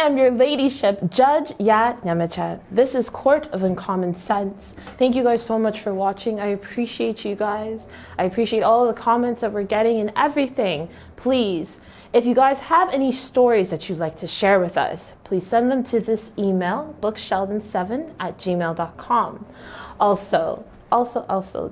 am your ladyship, Judge Ya Nyamachat. This is Court of Uncommon Sense. Thank you guys so much for watching. I appreciate you guys. I appreciate all the comments that we're getting and everything. Please, if you guys have any stories that you'd like to share with us, please send them to this email, booksheldon7@gmail.com. Also,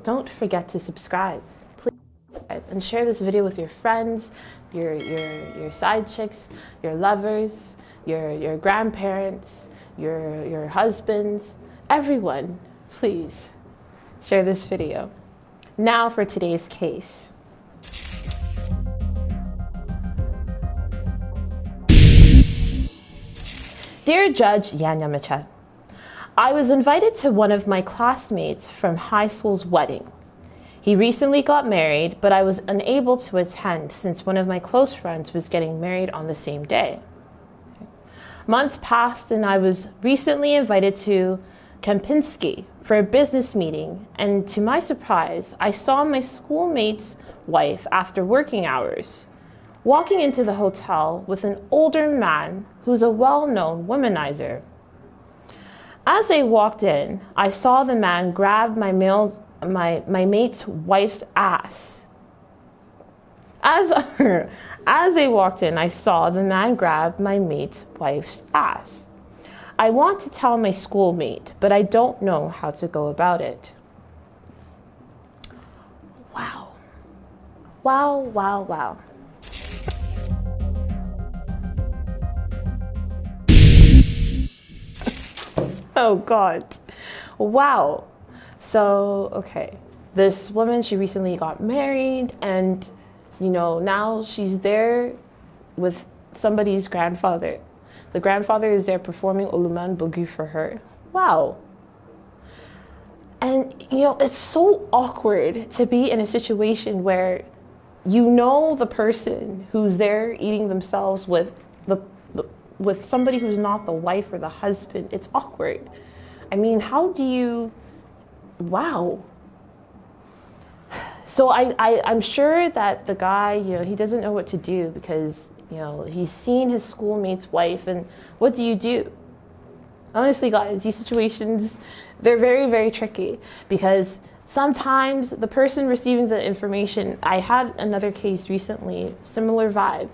don't forget to subscribe. Please subscribe and share this video with your friends, your side chicks, your lovers, your grandparents, your husbands, everyone. Please share this video. Now for today's case. Dear Judge Ya Nyamachat, I was invited to one of my classmates from high school's wedding. He recently got married, but I was unable to attend since one of my close friends was getting married on the same day. Months passed and I was recently invited to Kempinski for a business meeting, and to my surprise, I saw my schoolmate's wife after working hours, walking into the hotel with an older man who's a well-known womanizer. As I walked in, I saw the man grab my mate's wife's ass. As I walked in, I saw the man grab my mate's wife's ass. I want to tell my schoolmate, but I don't know how to go about it. Wow. Wow, wow, wow. Oh God. Wow. So, okay. This woman, she recently got married, and now she's there with somebody's grandfather. The grandfather is there performing Oluman Bogu for her. Wow. And it's so awkward to be in a situation where the person who's there eating themselves with somebody who's not the wife or the husband. It's awkward. I mean, how do you... Wow. So I'm sure that the guy, he doesn't know what to do because, he's seen his schoolmate's wife, and what do you do? Honestly, guys, these situations, they're very, very tricky because sometimes the person receiving the information, I had another case recently, similar vibe.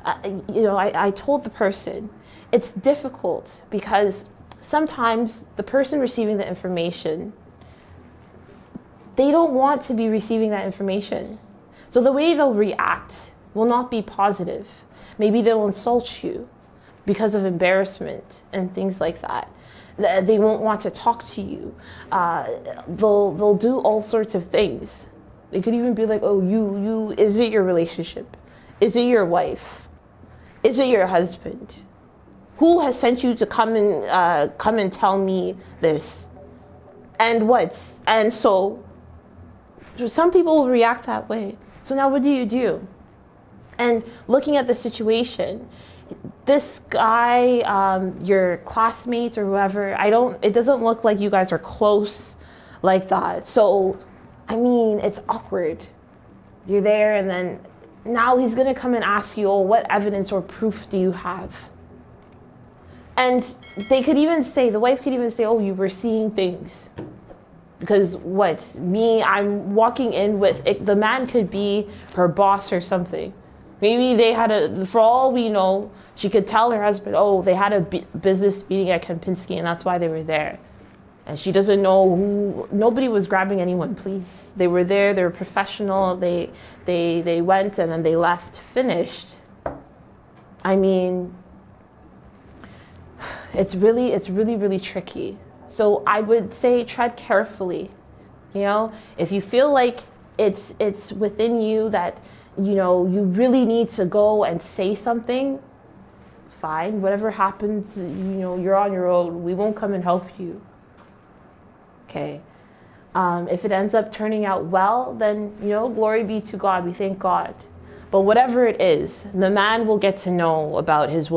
I told the person, it's difficult because sometimes the person receiving the information, they don't want to be receiving that information. So the way they'll react will not be positive. Maybe they'll insult you because of embarrassment and things like that. They won't want to talk to you. They'll do all sorts of things. They could even be like, oh, you, is it your relationship? Is it your wife? Is it your husband? Who has sent you to come and tell me this? And what? And so some people will react that way. So now what do you do? And looking at the situation, this guy, your classmates or whoever, it doesn't look like you guys are close like that. So, I mean, it's awkward. You're there and then now he's gonna come and ask you, oh, what evidence or proof do you have? And they could even say, the wife could even say, oh, you were seeing things. Because I'm walking in with, the man could be her boss or something. Maybe they had for all we know, she could tell her husband, oh, they had a business meeting at Kempinski and that's why they were there. And she doesn't know nobody was grabbing anyone, please. They were there, they were professional, they went and then they left, finished. I mean, it's really, really tricky. So I would say tread carefully. If you feel like it's within you that, you really need to go and say something, fine. Whatever happens, you're on your own. We won't come and help you. Okay. If it ends up turning out well, then, glory be to God. We thank God. But whatever it is, the man will get to know about his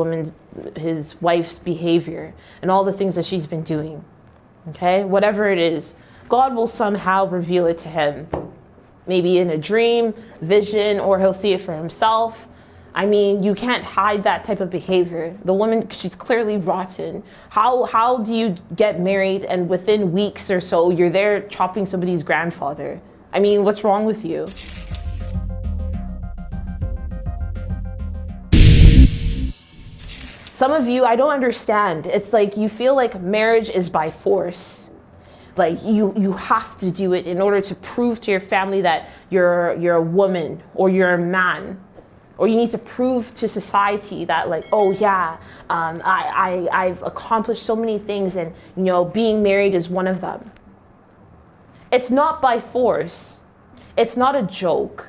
wife's behavior and all the things that she's been doing. Okay? Whatever it is, God will somehow reveal it to him. Maybe in a dream, vision, or he'll see it for himself. I mean, you can't hide that type of behavior. The woman, she's clearly rotten. How do you get married and within weeks or so, you're there chopping somebody's grandfather? I mean, what's wrong with you? Some of you, I don't understand. It's like you feel like marriage is by force. Like you have to do it in order to prove to your family that you're a woman or you're a man. Or you need to prove to society that like, oh yeah, I've accomplished so many things and, you know, being married is one of them. It's not by force. It's not a joke,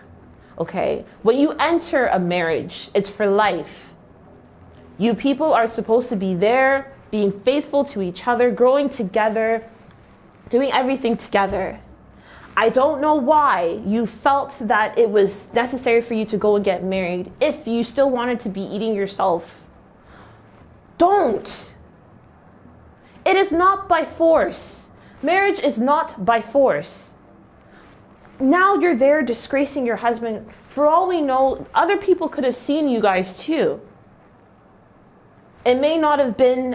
okay? When you enter a marriage, it's for life. You people are supposed to be there, being faithful to each other, growing together, doing everything together. I don't know why you felt that it was necessary for you to go and get married if you still wanted to be eating yourself. Don't. It is not by force. Marriage is not by force. Now you're there disgracing your husband. For all we know, other people could have seen you guys too. It may not have been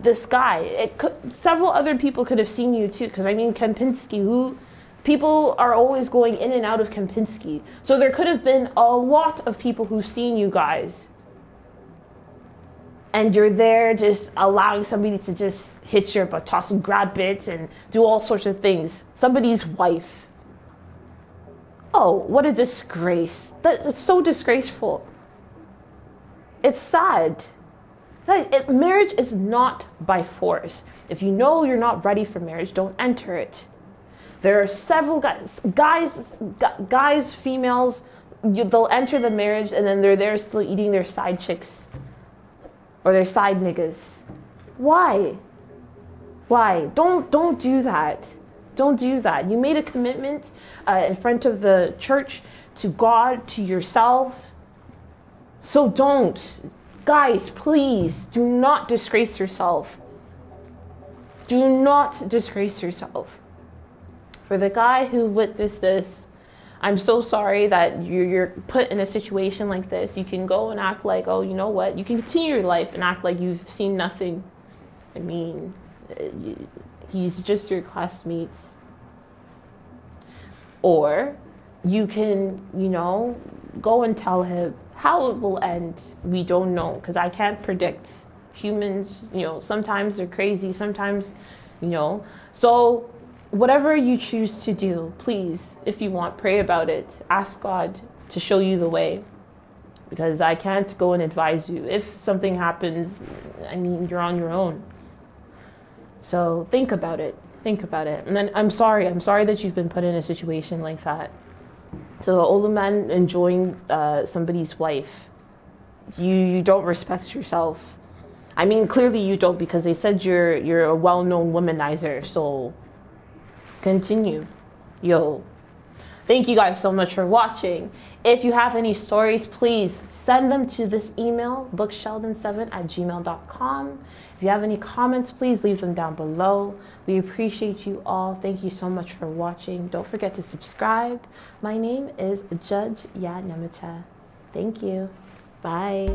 this guy. Several other people could have seen you too. Because I mean, Kempinski, people are always going in and out of Kempinski. So there could have been a lot of people who've seen you guys. And you're there just allowing somebody to just hit your buttocks and grab bits and do all sorts of things. Somebody's wife. Oh, what a disgrace. That's so disgraceful. It's sad. Marriage is not by force. If you know you're not ready for marriage, don't enter it. There are several guys, females, they'll enter the marriage and then they're there still eating their side chicks or their side niggas. Why? Why? Don't do that. Don't do that. You made a commitment in front of the church to God, to yourselves. So don't. Guys, please do not disgrace yourself. Do not disgrace yourself. For the guy who witnessed this, I'm so sorry that you're put in a situation like this. You can go and act like, oh, you know what? You can continue your life and act like you've seen nothing. I mean, he's just your classmates. Or you can, you know, go and tell him. How it will end, we don't know, because I can't predict. Humans, you know, sometimes they're crazy, sometimes, you know. So whatever you choose to do, please, if you want, pray about it. Ask God to show you the way, because I can't go and advise you. If something happens, I mean, you're on your own. So think about it. Think about it. And then I'm sorry that you've been put in a situation like that. So the older man enjoying somebody's wife, you don't respect yourself. I mean, clearly you don't, because they said you're a well-known womanizer. So continue. Yo. Thank you guys so much for watching. If you have any stories, please send them to this email, booksheldon7@gmail.com. If you have any comments, please leave them down below. We appreciate you all. Thank you so much for watching. Don't forget to subscribe. My name is Judge Ya Namacha. Thank you. Bye.